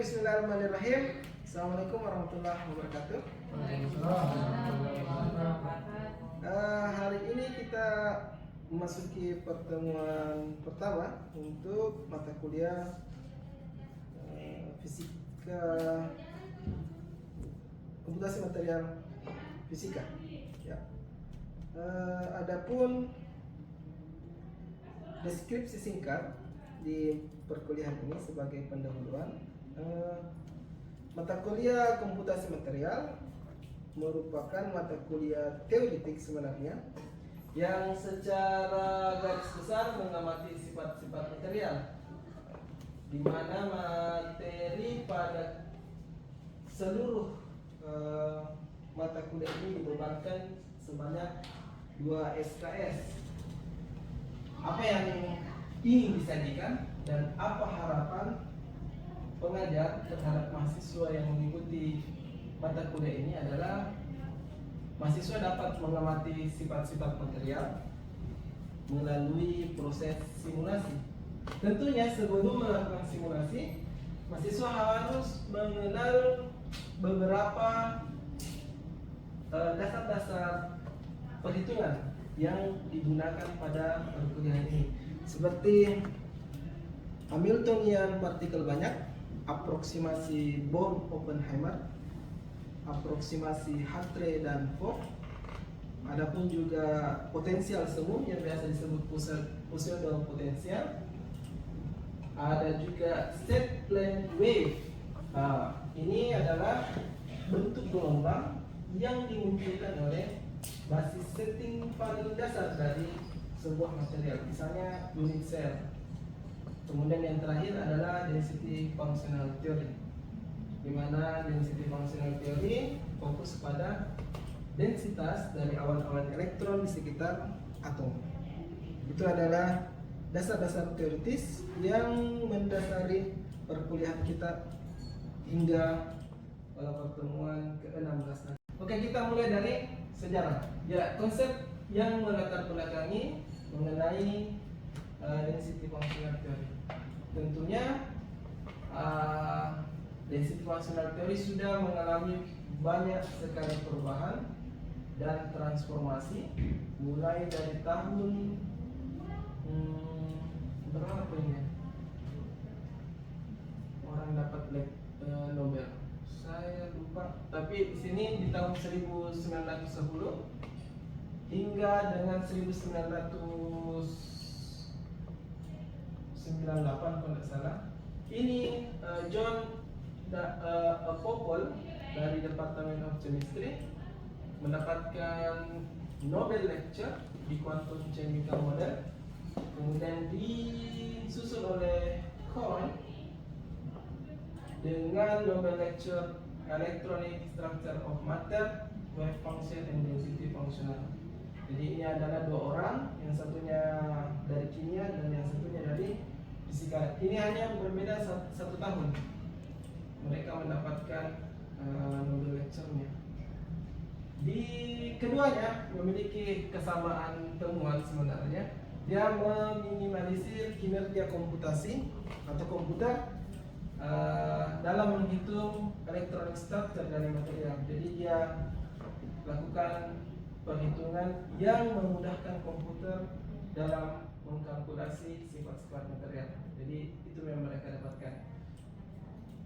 Bismillahirrahmanirrahim. Assalamualaikum warahmatullahi wabarakatuh. Hari ini kita memasuki pertemuan pertama untuk mata kuliah fisika komputasi material fisika. Ya. Adapun deskripsi singkat di perkuliahan ini sebagai pendahuluan. Mata kuliah komputasi material merupakan mata kuliah teoretik sebenarnya yang secara garis besar mengamati sifat-sifat material, di mana materi pada seluruh mata kuliah ini dibebankan sebanyak 2 SKS. Apa yang ingin disajikan dan apa harapan pengajar terhadap mahasiswa yang mengikuti mata kuliah ini adalah mahasiswa dapat mengamati sifat-sifat material melalui proses simulasi. Tentunya sebelum melakukan simulasi, mahasiswa harus mengenal beberapa dasar-dasar perhitungan yang digunakan pada perkuliahan ini, seperti Hamiltonian partikel banyak, aproksimasi Born-Oppenheimer, aproksimasi Hartree dan Fock. Adapun juga potensial semu yang biasa disebut pseudo potensial. Ada juga set plane wave. Ini adalah bentuk gelombang yang dimunculkan oleh basis setting paling dasar dari sebuah material, misalnya unit cell. Kemudian yang terakhir adalah density functional theory, di mana density functional theory fokus pada densitas dari awan-awan elektron di sekitar atom. Itu adalah dasar-dasar teoritis yang mendasari perkuliahan kita hingga pada pertemuan ke-16. Oke, kita mulai dari sejarah. Ya, konsep yang melatar belakangi mengenai density functional theory. Tentunya density functional theory sudah mengalami banyak sekali perubahan dan transformasi mulai dari tahun berapa ini orang dapat Nobel, saya lupa, tapi di sini di tahun 1910 hingga dengan 1998 kalau tidak salah. Ini John Pople dari Department of Chemistry mendapatkan Nobel Lecture di Quantum Chemical Model. Kemudian disusul oleh Cohen dengan Nobel Lecture Electronic Structure of Matter, Wave Function and Density Functional. Jadi ini adalah dua orang, yang satunya dari kimia dan yang satunya dari fisika. Ini hanya berbeda satu tahun mereka mendapatkan Nobel Lecture-nya. Di keduanya memiliki kesamaan temuan sebenarnya. Dia meminimalisir kinerja komputasi atau komputer dalam menghitung electronic structure dari material. Jadi dia lakukan perhitungan yang memudahkan komputer dalam mengkalkulasi sifat-sifat material. Jadi itu yang mereka dapatkan.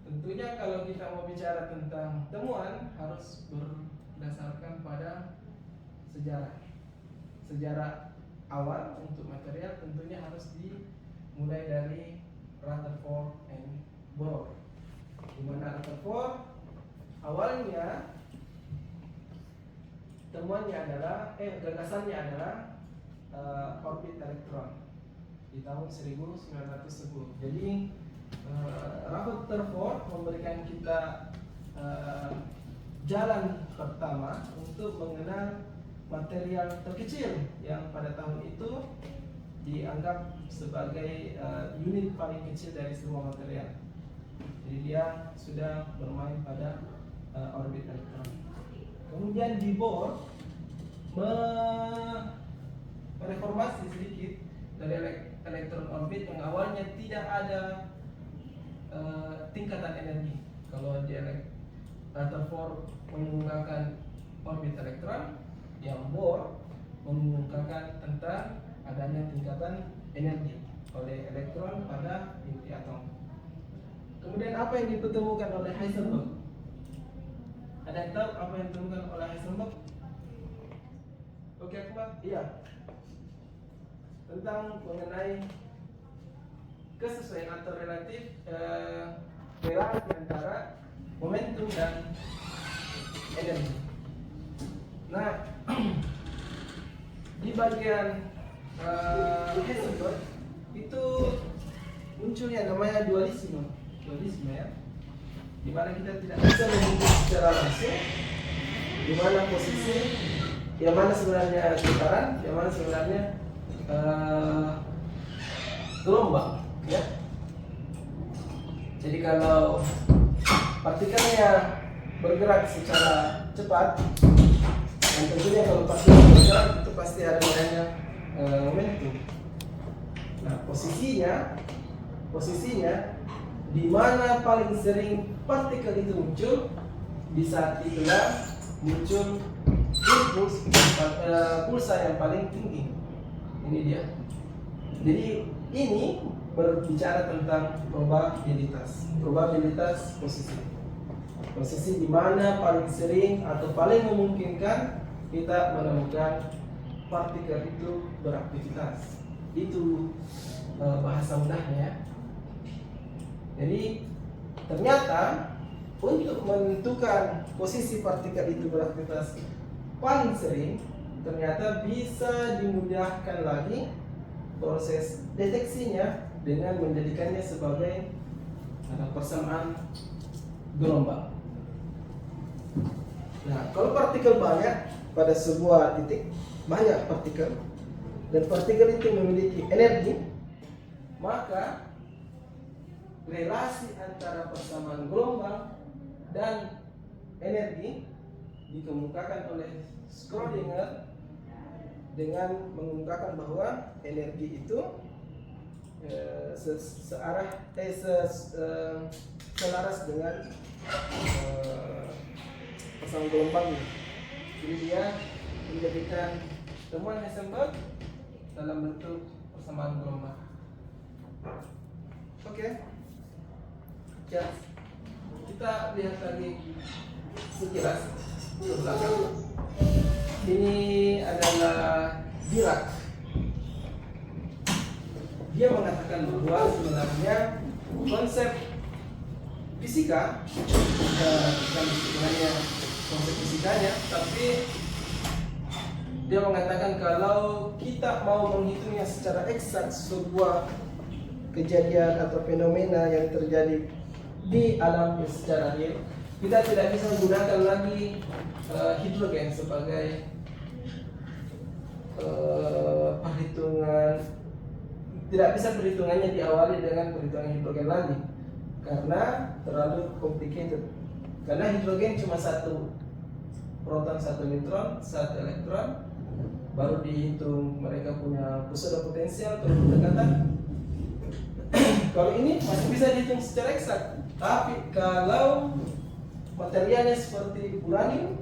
Tentunya kalau kita mau bicara tentang temuan harus berdasarkan pada sejarah. Sejarah awal untuk material tentunya harus dimulai dari Rutherford and Bohr. Di mana Rutherford awalnya temuannya adalah gagasannya adalah orbit elektron di tahun 1910. Jadi Rutherford memberikan kita jalan pertama untuk mengenal material terkecil yang pada tahun itu dianggap sebagai unit paling kecil dari semua material. Jadi dia sudah bermain pada orbit elektron. Kemudian di Bohr mereformasi sedikit dari elektron orbit yang awalnya tidak ada tingkatan energi. Kalau di Rutherford mengungkapkan orbit elektron, yang Bohr mengungkapkan tentang adanya tingkatan energi oleh elektron pada inti atom. Kemudian apa yang dipertemukan oleh Heisenberg? Ada yang tahu apa yang ditemukan oleh Heisenberg? Oke, Akmal? Iya. Tentang mengenai kesesuaian atau relasi antara momentum dan energi. Nah, di bagian Heisenberg itu munculnya namanya dualisme ya, di mana kita tidak bisa mengukur secara langsung di mana posisi, yang mana sebenarnya getaran, yang mana sebenarnya gelombang, ya. Jadi kalau partikelnya bergerak secara cepat, dan tentunya kalau partikel bergerak itu pasti ada namanya momentum. Nah, posisinya di mana paling sering partikel itu muncul, di saat itulah muncul impuls pulsa yang paling tinggi. Ini dia. Jadi ini berbicara tentang probabilitas posisi di mana paling sering atau paling memungkinkan kita menemukan partikel itu beraktivitas. Itu bahasa mudahnya, ya. Jadi ternyata untuk menentukan posisi partikel itu beraktivitas paling sering, ternyata bisa dimudahkan lagi proses deteksinya dengan menjadikannya sebagai persamaan gelombang. Nah, kalau partikel banyak pada sebuah titik, banyak partikel, dan partikel itu memiliki energi, maka relasi antara persamaan gelombang dan energi dikemukakan oleh Schrödinger dengan mengungkapkan bahwa energi itu selaras dengan persamaan gelombang. Jadi dia menjadikan temuan Heisenberg dalam bentuk persamaan gelombang. Oke. Ya, kita lihat lagi sekilas ke belakang. Ini adalah Dirac. Dia mengatakan bahwa sebenarnya konsep fisika bukan hanya konsep fisikanya, tapi dia mengatakan kalau kita mau menghitungnya secara eksak sebuah kejadian atau fenomena yang terjadi di alam secara real, kita tidak bisa menggunakan lagi hidrogen sebagai perhitungan. Tidak bisa perhitungannya diawali dengan perhitungan hidrogen lagi karena terlalu complicated. Karena hidrogen cuma satu proton, satu neutron, satu elektron, baru dihitung mereka punya pusat potensial atau pendekatan. Kalau ini masih bisa dihitung secara eksak. Tapi kalau materialnya seperti uranium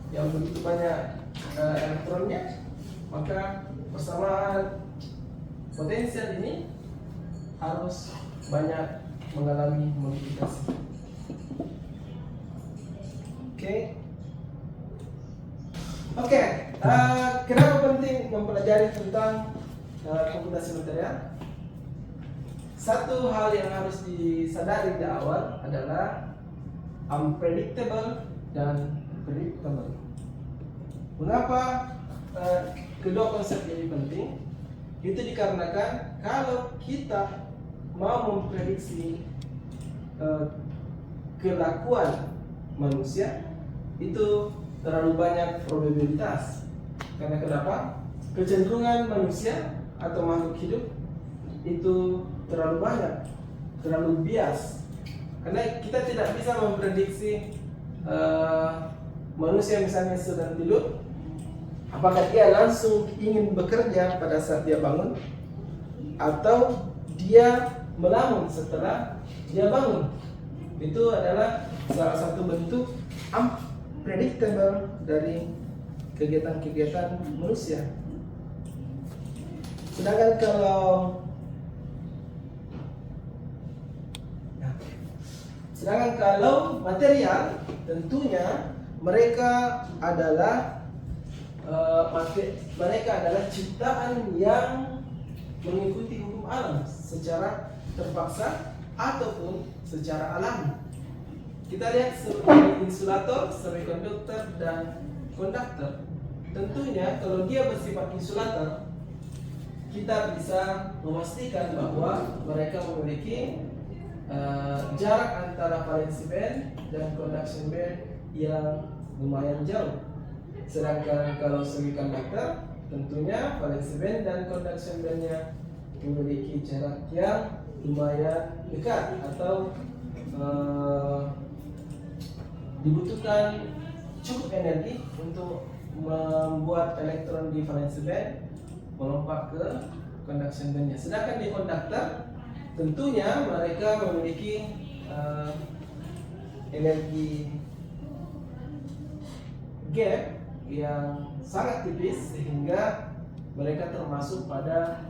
yang begitu banyak elektronnya, maka persamaan potensial ini harus banyak mengalami modifikasi. Oke. Kenapa penting mempelajari tentang komputasi material? Satu hal yang harus disadari di awal adalah unpredictable dan predictable. Mengapa kedua konsep ini penting? Itu dikarenakan kalau kita mau memprediksi kelakuan manusia, itu terlalu banyak probabilitas. Karena kenapa? Kecenderungan manusia atau makhluk hidup itu terlalu banyak, terlalu bias. Karena kita tidak bisa memprediksi manusia misalnya sedang tidur, apakah dia langsung ingin bekerja pada saat dia bangun, atau dia melamun setelah dia bangun. Itu adalah salah satu bentuk unpredictable dari kegiatan-kegiatan manusia. Sedangkan kalau material, tentunya mereka adalah ciptaan yang mengikuti hukum alam secara terpaksa ataupun secara alami. Kita lihat seperti insulator, semikonduktor, dan konduktor. Tentunya kalau dia bersifat insulator, kita bisa memastikan bahwa mereka memiliki jarak antara valensi band dan conduction band yang lumayan jauh. Sedangkan kalau semikonduktor, tentunya valensi band dan conduction bandnya memiliki jarak yang lumayan dekat atau dibutuhkan cukup energi untuk membuat elektron di valensi band melompat ke conduction bandnya. Sedangkan di konduktor, tentunya mereka memiliki energi gap yang sangat tipis sehingga mereka termasuk pada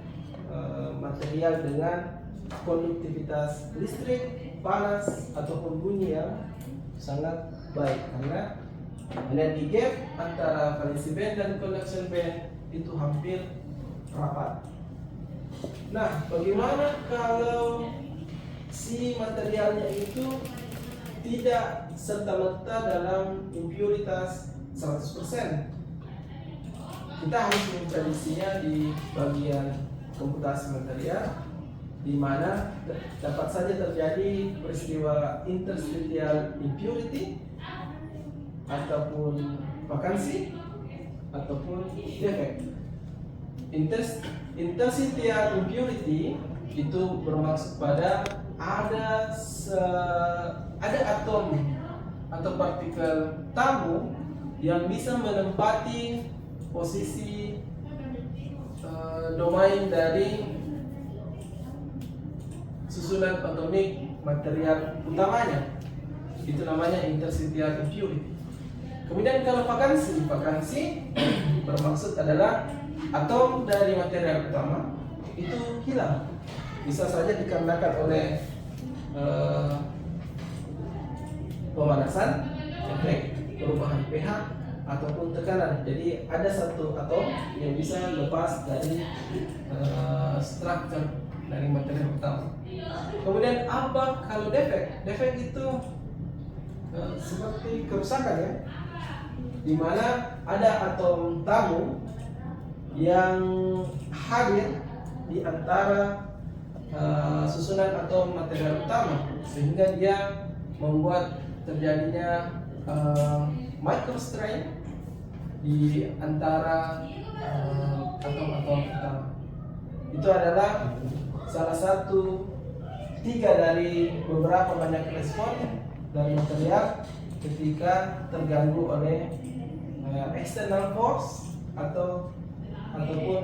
material dengan konduktivitas listrik, panas ataupun bunyi yang sangat baik, karena energi gap antara valensi band dan conduction band itu hampir rapat. Nah, bagaimana kalau si materialnya itu tidak serta-merta dalam impuritas 100%? Kita harus memprediksinya di bagian komputasi material, di mana dapat saja terjadi peristiwa interstitial impurity ataupun vakansi ataupun defect. Interstitial impurity itu bermaksud pada ada atom atau partikel tamu yang bisa menempati posisi domain dari susunan atomik material utamanya. Itu namanya interstitial impurity. Kemudian kalau vakansi bermaksud adalah atom dari material utama itu hilang. Bisa saja dikarenakan oleh pemanasan, efek perubahan pH ataupun tekanan. Jadi ada satu atom yang bisa lepas dari struktur dari material utama. Kemudian apa kalau defect? Defect itu seperti kerusakan, ya, di mana ada atom tamu yang hadir di antara susunan atom material utama, sehingga dia membuat terjadinya microstrain di antara atom-atom utama. Itu adalah salah satu 3 dari beberapa banyak respon dari material ketika terganggu oleh external force ataupun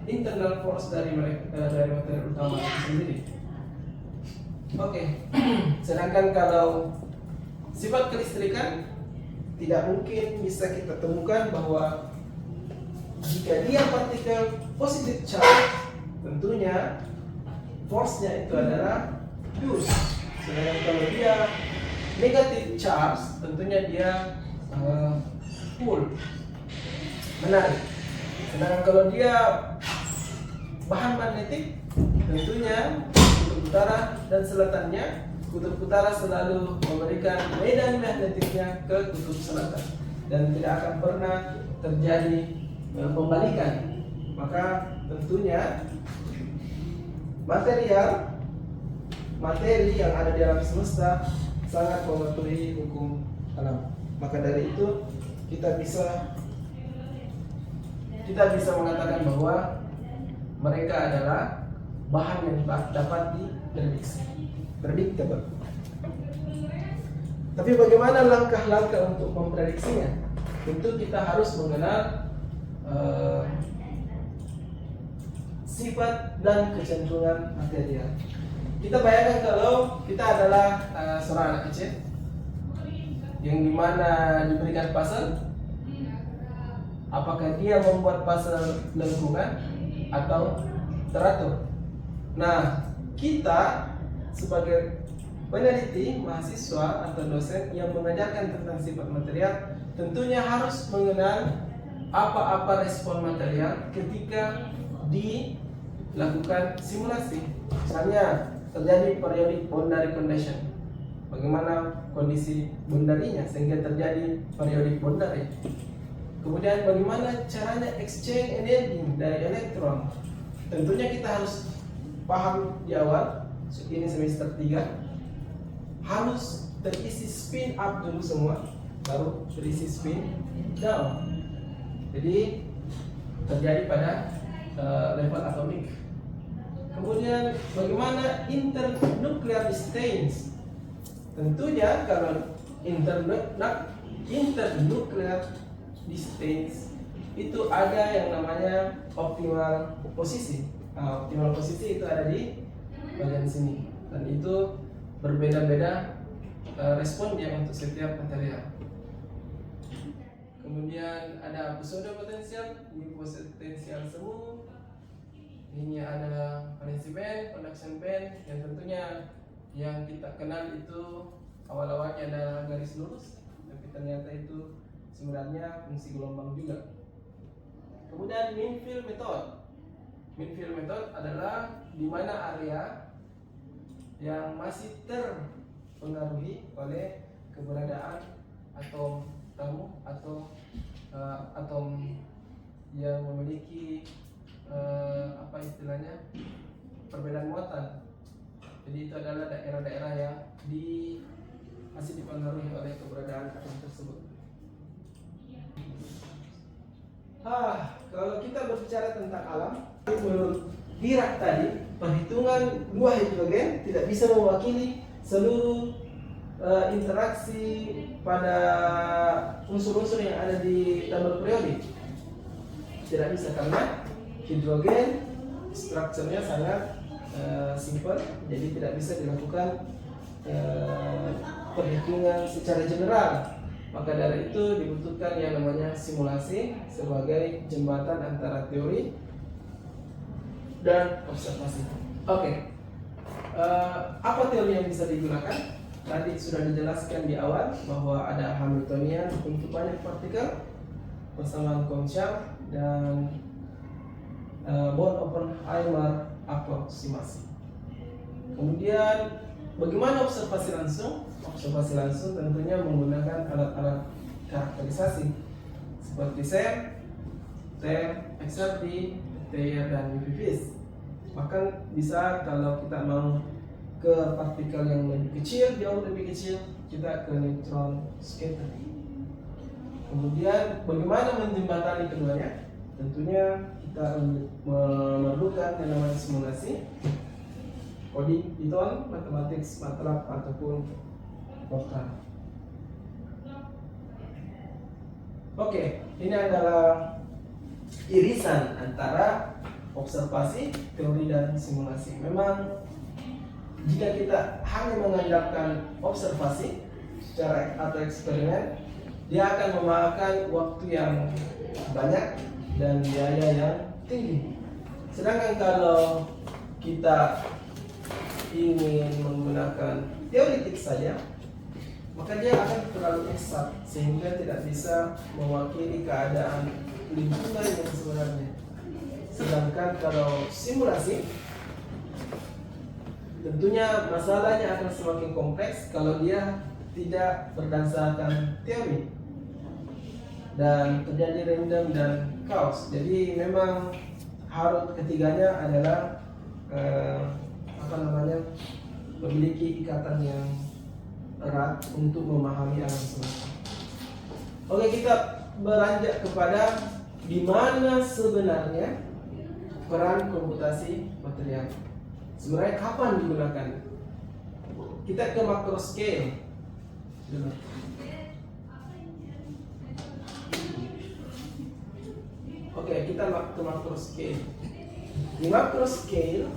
internal force dari material utama itu sendiri. Oke. Sedangkan kalau sifat kelistrikan, tidak mungkin bisa kita temukan bahwa jika dia partikel positive charge, tentunya force-nya itu adalah pure. Sedangkan kalau dia negative charge, tentunya dia pull, menarik. Sedangkan kalau dia bahan magnetik, tentunya kutub utara dan selatannya, kutub utara selalu memberikan medan magnetiknya ke kutub selatan dan tidak akan pernah terjadi pembalikan. Maka tentunya materi yang ada di alam semesta sangat mematuhi hukum alam. Maka dari itu kita bisa mengatakan bahwa mereka adalah bahan yang dapat diprediksi, predictable. Tapi bagaimana langkah-langkah untuk memprediksinya? Tentu kita harus mengenal sifat dan kecenderungan material. Kita bayangkan kalau kita adalah seorang anak kecil yang dimana diberikan puzzle, apakah dia membuat puzzle lengkungan atau teratur? Nah, kita sebagai peneliti, mahasiswa atau dosen yang mengajarkan tentang sifat material tentunya harus mengenal apa-apa respon material ketika dilakukan simulasi. Misalnya terjadi periodic boundary condition, bagaimana kondisi boundary-nya sehingga terjadi periodic boundary. Kemudian bagaimana caranya exchange energi dari elektron. Tentunya kita harus paham di awal, ini semester 3, harus terisi spin up dulu semua, baru terisi spin down. Jadi terjadi pada level atomik. Kemudian bagaimana internuclear distances. Tentunya kalau internuclear distance itu ada yang namanya optimal posisi. Optimal posisi itu ada di bagian sini, dan itu berbeda-beda responnya untuk setiap material. Kemudian ada pseudo potensial, ini potensial semu. Ini ada valency band, conduction band, yang tentunya yang kita kenal itu awal-awalnya ada garis lurus, tapi ternyata itu sebenarnya fungsi gelombang juga. Kemudian mean field method. Mean field method adalah di mana area yang masih terpengaruhi oleh keberadaan atom tamu atau atom yang memiliki apa istilahnya, perbedaan muatan. Jadi itu adalah daerah-daerah yang masih dipengaruhi oleh keberadaan atom tersebut. Kalau kita berbicara tentang alam, menurut Dirac tadi, perhitungan dua hidrogen tidak bisa mewakili seluruh interaksi pada unsur-unsur yang ada di tabel periodik. Tidak bisa, karena hidrogen strukturnya sangat simple, jadi tidak bisa dilakukan perhitungan secara general. Maka dari itu dibutuhkan yang namanya simulasi sebagai jembatan antara teori dan observasi. Oke. Apa teori yang bisa digunakan? Tadi sudah dijelaskan di awal bahwa ada Hamiltonian untuk banyak partikel, persamaan Kohn-Sham, dan Born-Oppenheimer aproksimasi. Kemudian bagaimana observasi langsung? Observasi langsung tentunya menggunakan alat-alat karakterisasi seperti TEM, XRD, TIR, dan UV-Vis. Bahkan bisa kalau kita mau ke partikel yang lebih kecil, jauh lebih kecil, kita ke neutron scatter. Kemudian bagaimana menjembatani keduanya? Tentunya kita memerlukan yang namanya simulasi, coding Python, matematik, MATLAB, ataupun Fortran. Oke, ini adalah irisan antara observasi, teori, dan simulasi. Memang jika kita hanya mengandalkan observasi secara atau eksperimen, dia akan memakan waktu yang banyak dan biaya yang tinggi. Sedangkan kalau kita ingin menggunakan teoritik saja, maka dia akan terlalu eksakt sehingga tidak bisa mewakili keadaan lingkungan yang sebenarnya. Sedangkan kalau simulasi, tentunya masalahnya akan semakin kompleks kalau dia tidak berdasarkan teori dan terjadi random dan chaos. Jadi memang harus ketiganya adalah memiliki ikatan yang erat untuk memahami alam semesta. Oke, kita beranjak kepada di mana sebenarnya peran komputasi material. Sebenarnya kapan digunakan? Kita ke makro scale. Oke, kita ke makro scale. Di makro scale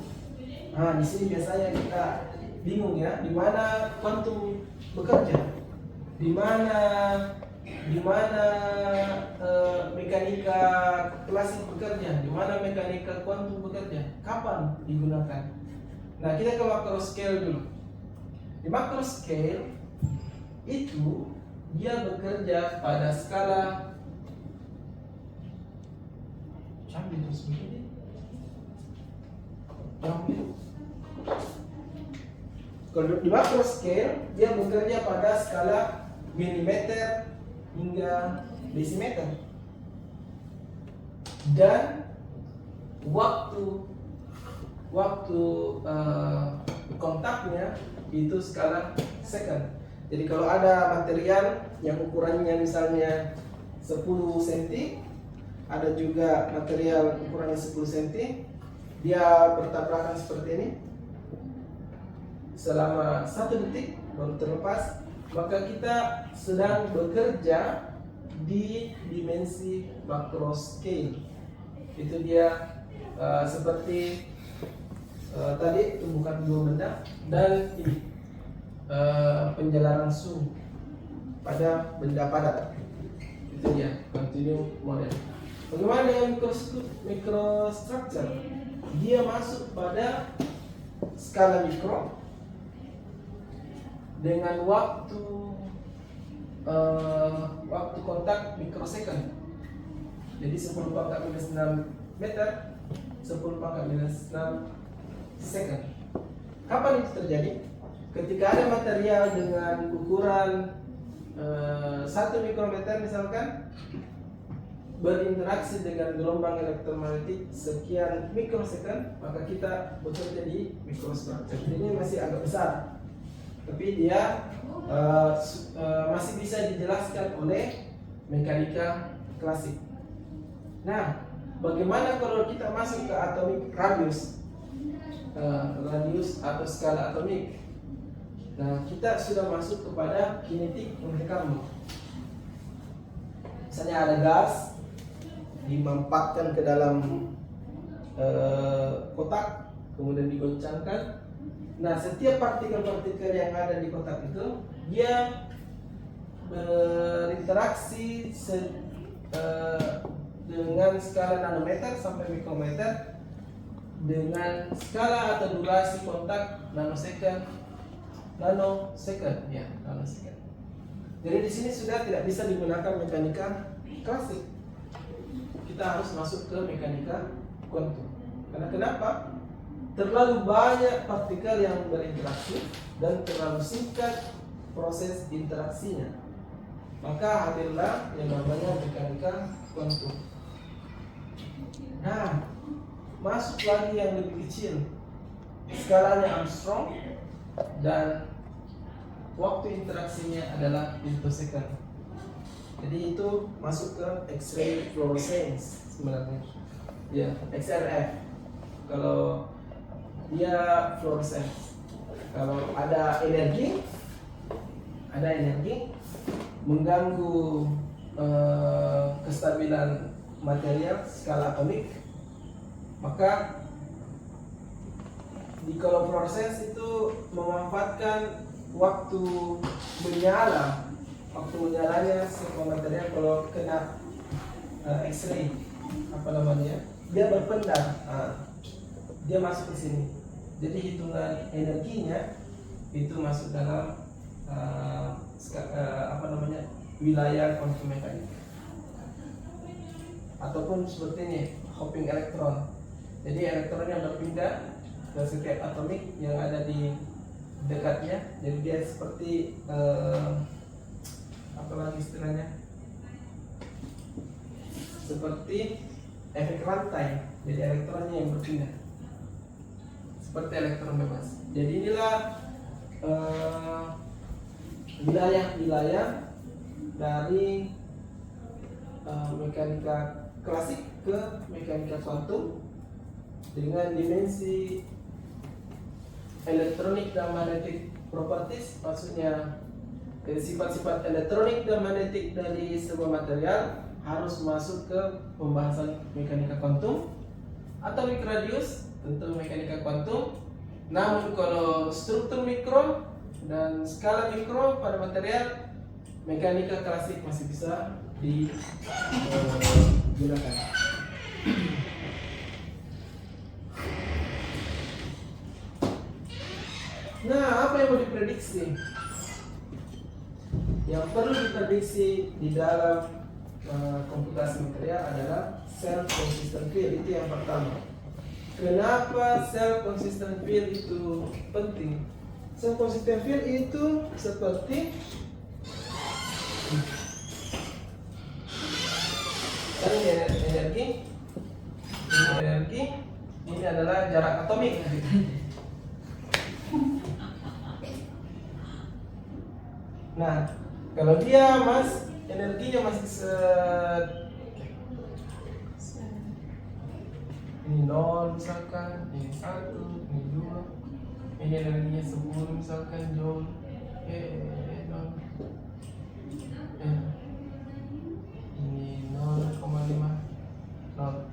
Nah, di sini biasanya kita bingung ya, di mana kuantum bekerja, di mana mekanika klasik bekerja, di mana mekanika kuantum bekerja, kapan digunakan. Nah, kita ke macro scale dulu. Di macro scale itu dia bekerja pada skala kalau di macro scale dia bekerja pada skala milimeter hingga desimeter, dan waktu kontaknya itu skala second. Jadi kalau ada material yang ukurannya misalnya 10 cm, ada juga material ukurannya 10 cm, dia bertabrakan seperti ini selama 1 detik baru terlepas, maka kita sedang bekerja di dimensi macro scale. Itu dia seperti tadi tumbukan 2 benda dan ini penjelaran suhu pada benda padat. Itu dia continuum model. Bagaimana dengan microstructure? Dia masuk pada skala mikro dengan waktu kontak mikrosecond. Jadi 10 pangkat minus 6 meter, 10 pangkat minus 6 second. Kapan itu terjadi? Ketika ada material dengan ukuran 1 mikrometer misalkan berinteraksi dengan gelombang elektromagnetik sekian mikrosecond, maka kita bekerja di microstructure. Ini masih agak besar, tapi dia masih bisa dijelaskan oleh mekanika klasik. Nah, bagaimana kalau kita masuk ke atomic radius atau skala atomik? Nah, kita sudah masuk kepada kinetik Monte Carlo. Misalnya ada gas dimampatkan ke dalam kotak, kemudian digoncangkan. Nah, setiap partikel-partikel yang ada di kotak itu dia berinteraksi dengan skala nanometer sampai mikrometer dengan skala atau durasi kontak nanosecond. Jadi di sini sudah tidak bisa digunakan mekanika klasik. Kita harus masuk ke mekanika kuantum. Karena kenapa? Terlalu banyak partikel yang berinteraksi dan terlalu singkat proses interaksinya. Maka hadirlah yang namanya mekanika kuantum. Nah, masuk lagi yang lebih kecil. Skalanya Armstrong dan waktu interaksinya adalah femtosecond. Jadi itu masuk ke X-ray fluorescence sebenarnya. Ya, XRF. Kalau dia fluorescence. Kalau ada energi mengganggu kestabilan material skala atomik, maka di kalau fluorescence itu memanfaatkan waktu menyalanya sebuah material. Kalau kena X-ray dia berpendar, dia masuk ke sini. Jadi hitungan energinya itu masuk dalam wilayah kuantum mekanik. Ataupun seperti ini, hopping elektron. Jadi elektronnya berpindah ke setiap atomik yang ada di dekatnya. Jadi dia seperti seperti efek rantai. Jadi elektronnya yang berpindah seperti elektron bebas. Jadi inilah wilayah-wilayah dari mekanika klasik ke mekanika kuantum dengan dimensi elektronik dan magnetic properties, maksudnya sifat-sifat elektronik dan magnetik dari sebuah material harus masuk ke pembahasan mekanika kuantum. Atomic radius tentu mekanika kuantum, Namun kalau struktur mikro dan skala mikro pada material, mekanika klasik masih bisa digunakan. Nah, apa yang mau diprediksi? Yang perlu diprediksi di dalam komputasi material adalah self consistent field. Itu yang pertama. Kenapa self consistent field itu penting? Self consistent field itu seperti energi, ini adalah jarak atomik. Nah, kalau dia energinya masih ini 0 misalkan, ini 1, ini 2, ini energinya 10 misalkan joule, 0, ini 0,5, 0.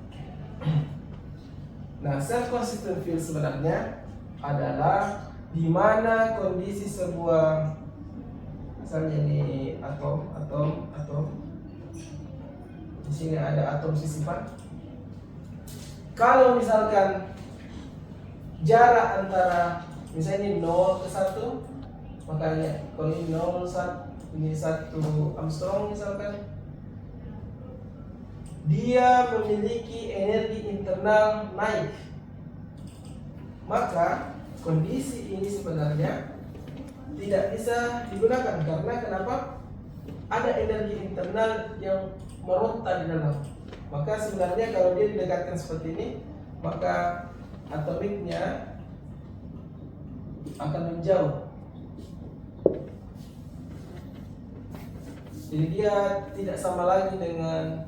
Nah, self consistent field sebenarnya adalah di mana kondisi sebuah, misalnya ini atom. Di sini ada atom sisipan. Kalau misalkan jarak antara misalnya ini 0 ke 1, makanya kalau ini 0, 1, ini 1 Armstrong misalkan, dia memiliki energi internal naik. Maka kondisi ini sebenarnya tidak bisa digunakan karena kenapa? Ada energi internal yang meronta di dalam. Maka sebenarnya kalau dia didekatkan seperti ini, maka atomiknya akan menjauh. Jadi dia tidak sama lagi dengan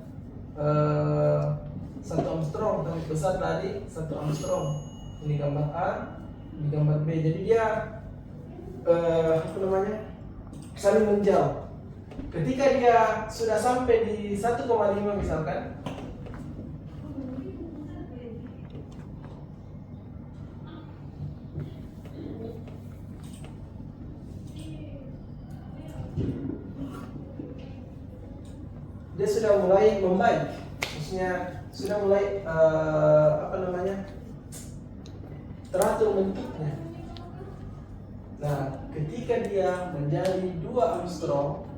1 Armstrong, tapi besar tadi 1 Armstrong. Ini gambar A, ini gambar B. Jadi dia saling menjauh. Ketika dia sudah sampai di 1,5 misalkan, dia sudah mulai membaik, maksudnya sudah mulai teratur bentuknya. Nah, ketika dia menjadi 2 Armstrong,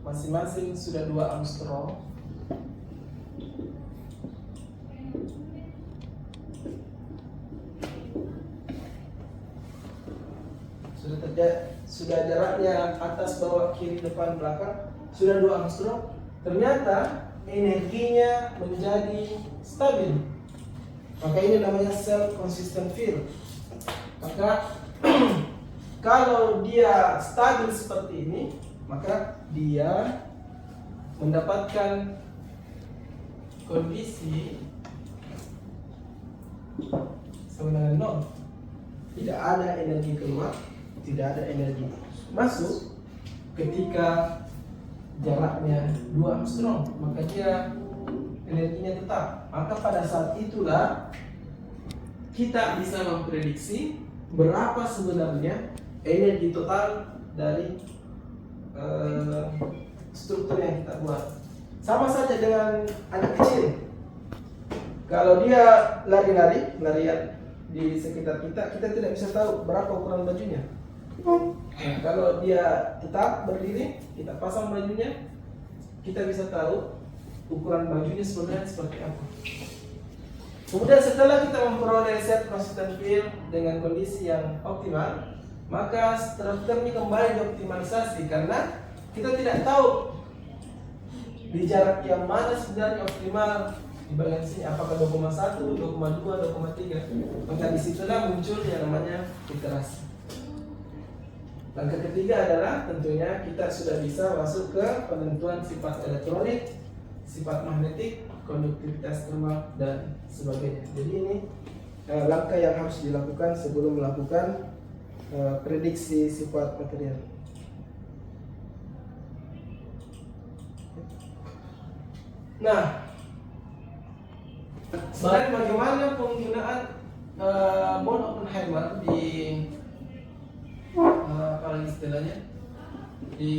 masing-masing sudah 2 Armstrong, sudah jaraknya atas bawah kiri depan belakang sudah 2 Armstrong, ternyata energinya menjadi stabil. Maka ini namanya self consistent field. Maka kalau dia stabil seperti ini, maka dia mendapatkan kondisi sama dengan 0. Tidak ada energi keluar, tidak ada energi masuk ketika jaraknya 2 Armstrong, maka dia energinya tetap. Maka pada saat itulah kita bisa memprediksi berapa sebenarnya energi total dari struktur yang kita buat. Sama saja dengan anak kecil. Kalau dia larian di sekitar kita tidak bisa tahu berapa ukuran bajunya. Nah, kalau dia tetap berdiri, kita pasang bajunya, kita bisa tahu ukuran bajunya sebenarnya seperti apa. Kemudian setelah kita memperoleh self consistent field dengan kondisi yang optimal, maka struktur ini kembali dioptimalisasi karena kita tidak tahu di jarak yang mana sebenarnya optimal di bagian sini, apakah 2,1, 2,2, 2,3. Maka disitulah muncul yang namanya iterasi. Langkah ketiga adalah tentunya kita sudah bisa masuk ke penentuan sifat elektronik, sifat magnetik, konduktivitas thermal, dan sebagainya. Jadi ini langkah yang harus dilakukan sebelum melakukan prediksi sifat material. Nah, sebenarnya bagaimana penggunaan Von Oppenheimer di apa lagi istilahnya, di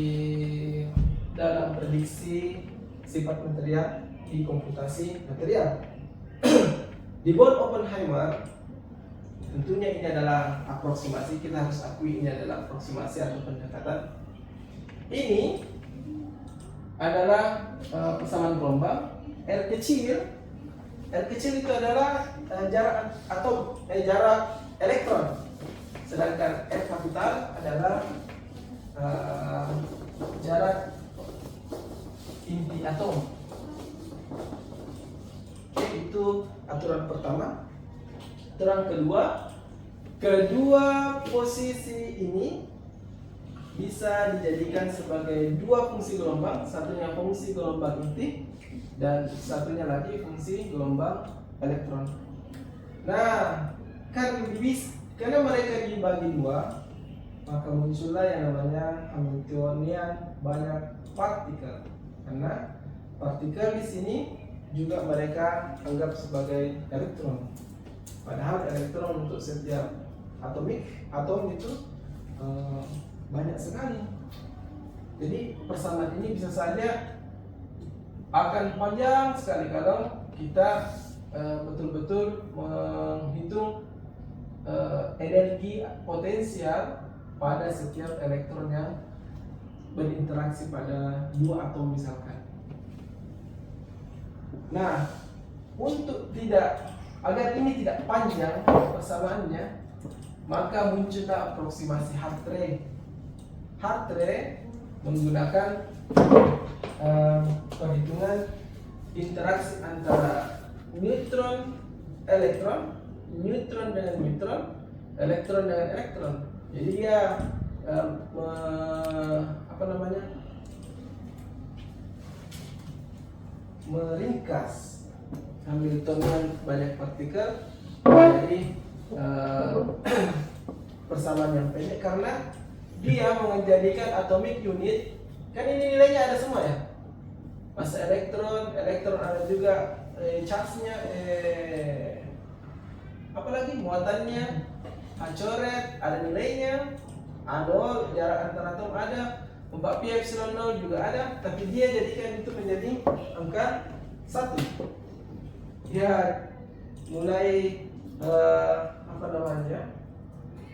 dalam prediksi sifat material di komputasi material. Di Von Oppenheimer, tentunya ini adalah aproksimasi, kita harus akui ini adalah aproksimasi atau pendekatan. Ini adalah persamaan gelombang. R kecil itu adalah jarak atom, jarak elektron, sedangkan R kapital adalah jarak inti atom. Oke, itu aturan pertama. Aturan kedua posisi ini bisa dijadikan sebagai dua fungsi gelombang, satunya fungsi gelombang inti dan satunya lagi fungsi gelombang elektron. Nah, karena mereka dibagi dua, maka muncullah yang namanya Hamiltonian banyak partikel. Karena partikel di sini juga mereka anggap sebagai elektron. Padahal elektron untuk setiap atom itu banyak sekali. Jadi persamaan ini bisa saja akan panjang sekali kalau kita betul-betul menghitung energi potensial pada setiap elektron yang berinteraksi pada dua atom misalkan. Nah, agar ini tidak panjang persamaannya, maka muncullah aproksimasi Hartree. Hartree menggunakan perhitungan interaksi antara neutron elektron, neutron dengan neutron, elektron dengan elektron. Jadi dia meringkas Hamiltonian banyak partikel menjadi persamaan yang pendek, karena dia menjadikan atomic unit, kan ini nilainya ada semua ya, massa elektron ada juga charge-nya, apalagi muatannya, coret ada nilainya, A0 jarak antara atom ada, 4pi epsilon 0 juga ada, tapi dia jadikan itu menjadi angka 1. Dia mulai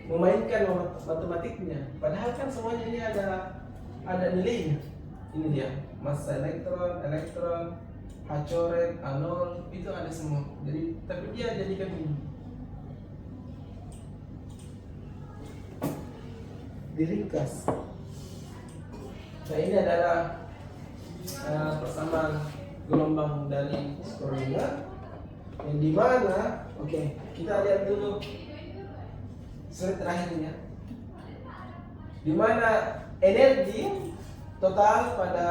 memainkan matematiknya, padahal kan semuanya ini ada nilainya. Ini dia, massa elektron, H coret, A0 itu ada semua. Jadi tapi dia jadikan ini diringkas. Nah, ini adalah persamaan gelombang dari Schrödinger, yang dimana, kita lihat dulu slide terakhirnya, dimana energi total pada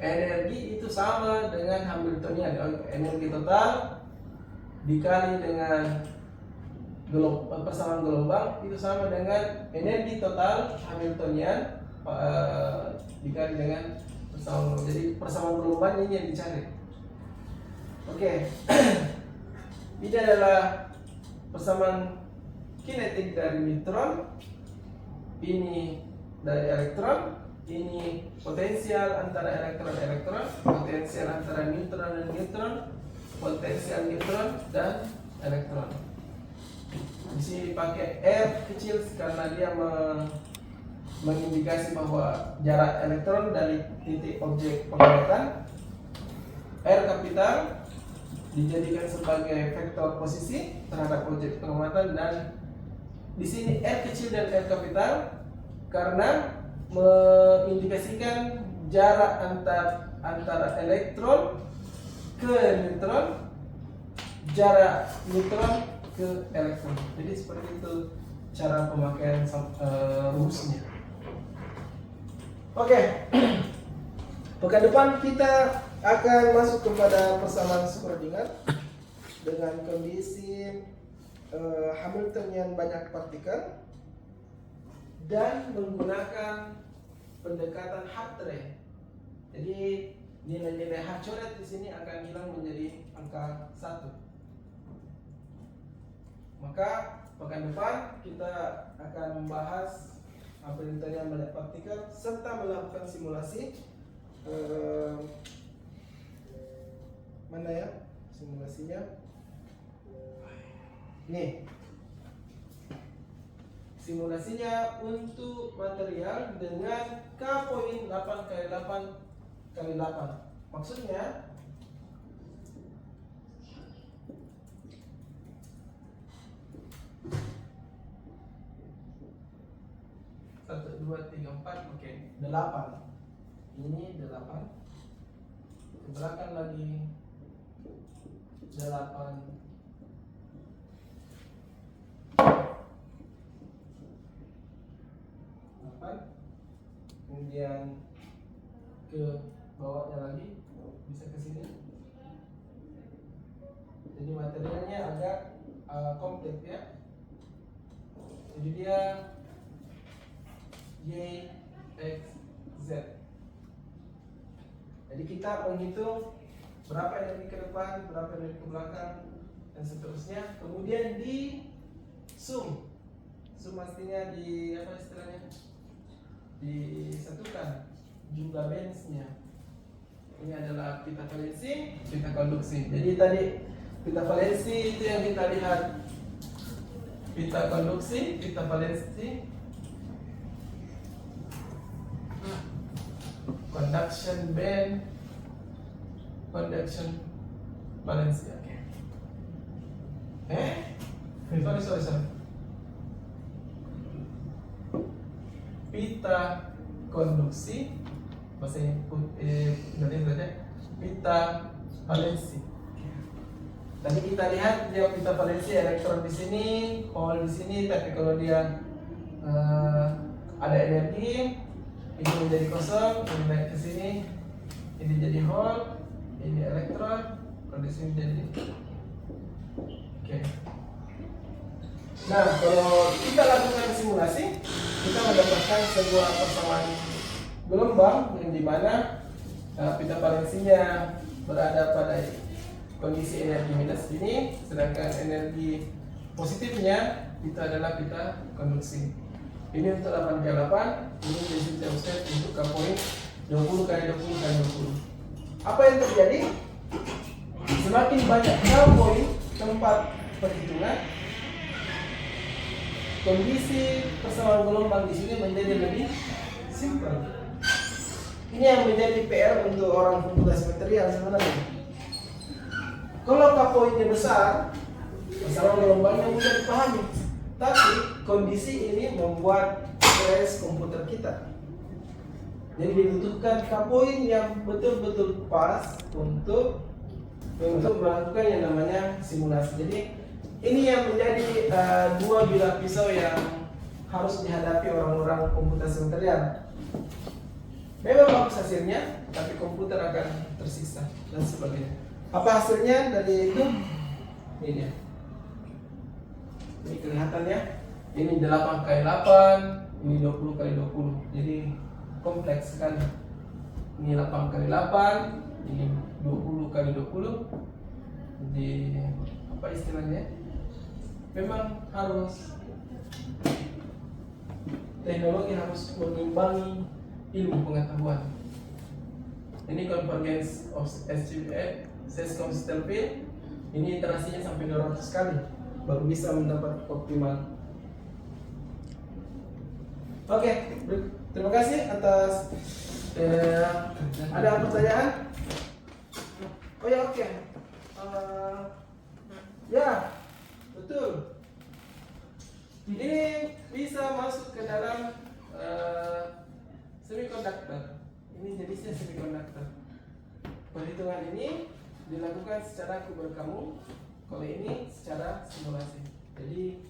energi itu sama dengan Hamiltonian. Energi total dikali dengan persamaan gelombang itu sama dengan energi total Hamiltonian dikali dengan persamaan. Jadi persamaan gelombang ini yang dicari. Ini adalah persamaan kinetik dari neutron, ini dari elektron, ini potensial antara elektron-elektron, potensial antara neutron dan neutron, potensial neutron dan elektron. Di sini dipakai R kecil karena dia mengindikasi bahwa jarak elektron dari titik objek pengamatan. R kapital dijadikan sebagai vektor posisi terhadap objek pengamatan, dan di sini R kecil dan R kapital karena mengindikasikan jarak antara elektron ke neutron, jarak neutron ke elektron. Jadi seperti itu cara pemakaian rumusnya. Pekan depan kita akan masuk kepada persamaan Schrödinger dengan kondisi Hamiltonian banyak partikel dan menggunakan pendekatan Hartree. Jadi nilai-nilai H coret di sini akan hilang menjadi angka 1. Maka pekan depan kita akan membahas perintahan banyak partikel serta melakukan simulasi. Mana ya simulasinya? Nih, simulasinya untuk material dengan K poin 8 kali 8 kali 8. Maksudnya satu, dua, tiga, empat, oke, 8. Ini 8. Ke belakang lagi 8. Kemudian ke bawahnya lagi bisa ke sini. Jadi materialnya agak kompleks ya. Jadi dia Y, X, Z. Jadi kita menghitung berapa energi ke depan, berapa energi ke belakang, dan seterusnya. Kemudian di sum artinya di apa istilahnya? Disatukan jumlah bensnya. Ini adalah pita valensi, pita konduksi. Jadi tadi pita valensi itu yang kita lihat, pita konduksi, pita valensi, conduction band, conduction valensi. Oke. Sorry. Pita konduksi, bahasa Indonesia pita valensi. Tadi kita lihat dia pita valensi, elektron di sini, hole di sini. Tapi kalau dia ada energi, ini menjadi kosong, ini naik ke sini, ini jadi hole, ini elektron, kondisi menjadi oke. Nah, kalau kita lakukan simulasi, kita mendapatkan sebuah persamaan gelombang yang dimana pita valensinya berada pada kondisi energi minus ini, sedangkan energi positifnya itu adalah pita konduksi. Ini untuk 8 kali 8, ini density of state untuk K poin 20 kali 20 kali 20. Apa yang terjadi? Semakin banyak K poin tempat perhitungan, kondisi persamaan gelombang di sini menjadi lebih simpel. Ini yang menjadi PR untuk orang komputasi material sebenarnya. Kalau K poinnya besar, persamaan gelombangnya mudah dipahami. Tapi kondisi ini membuat stres komputer kita. Jadi dibutuhkan K poin yang betul-betul pas untuk melakukan yang namanya simulasi. Jadi ini yang menjadi dua bilah pisau yang harus dihadapi orang-orang komputasi material. Memang bagus hasilnya, tapi komputer akan tersisa dan sebagainya. Apa hasilnya dari itu? Ini dia. Ini kelihatannya. Ini 8 kali 8, ini 20 kali 20. Jadi kompleks sekali. Ini 8 kali 8, ini 20 kali 20. Jadi apa istilahnya? Memang harus teknologi harus mengimbangi ilmu pengetahuan. Ini convergence of Sesquyt-Stelpil. Ini iterasinya sampai 200 kali baru bisa mendapat optimal. Oke, terima kasih atas ada pertanyaan? Oh ya, oke. Ya, betul. Ini bisa masuk ke dalam semikonduktor. Ini jenisnya semikonduktor. Perhitungan ini dilakukan secara kubur kamu, kalau ini secara simulasi. Jadi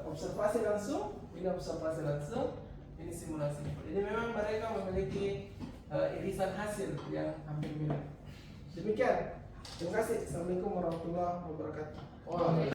observasi langsung, ini observasi langsung, ini simulasi. Jadi memang mereka memiliki irisan hasil yang hampir mirip. Demikian. Terima kasih. Assalamualaikum warahmatullahi wabarakatuh.